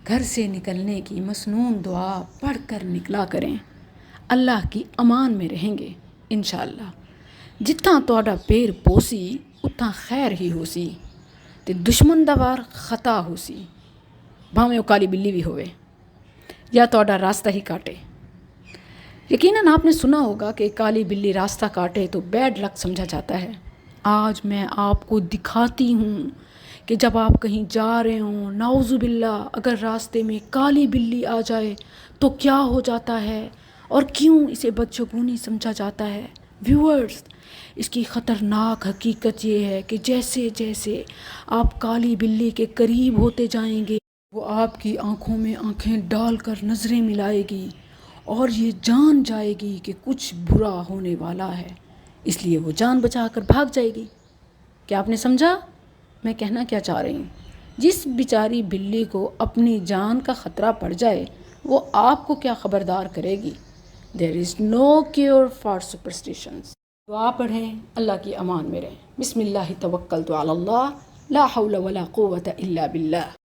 گھر سے نکلنے کی مسنون دعا پڑھ کر نکلا کریں، اللہ کی امان میں رہیں گے انشاءاللہ۔ جتنا تہاڈا پیر پوسی اتنا خیر ہی ہو سی، تے دشمن دا وار خطا ہو سی، بھاویں وہ کالی بلی بھی ہوئے یا تہاڈا راستہ ہی کاٹے۔ یقیناً آپ نے سنا ہوگا کہ کالی بلی راستہ کاٹے تو بیڈ لک سمجھا جاتا ہے۔ آج میں آپ کو دکھاتی ہوں کہ جب آپ کہیں جا رہے ہوں، نعوذ باللہ اگر راستے میں کالی بلی آ جائے تو کیا ہو جاتا ہے اور کیوں اسے بدشگونی سمجھا جاتا ہے۔ ویورز، اس کی خطرناک حقیقت یہ ہے کہ جیسے جیسے آپ کالی بلی کے قریب ہوتے جائیں گے، وہ آپ کی آنکھوں میں آنکھیں ڈال کر نظریں ملائے گی اور یہ جان جائے گی کہ کچھ برا ہونے والا ہے، اس لیے وہ جان بچا کر بھاگ جائے گی۔ کیا آپ نے سمجھا میں کہنا کیا چاہ رہی ہوں؟ جس بیچاری بلی کو اپنی جان کا خطرہ پڑ جائے وہ آپ کو کیا خبردار کرے گی۔ There is no cure for superstitions۔ دعا پڑھیں، اللہ کی امان میں رہیں۔ بسم اللہ توکلت علی اللہ، لا حول ولا قوت الا باللہ۔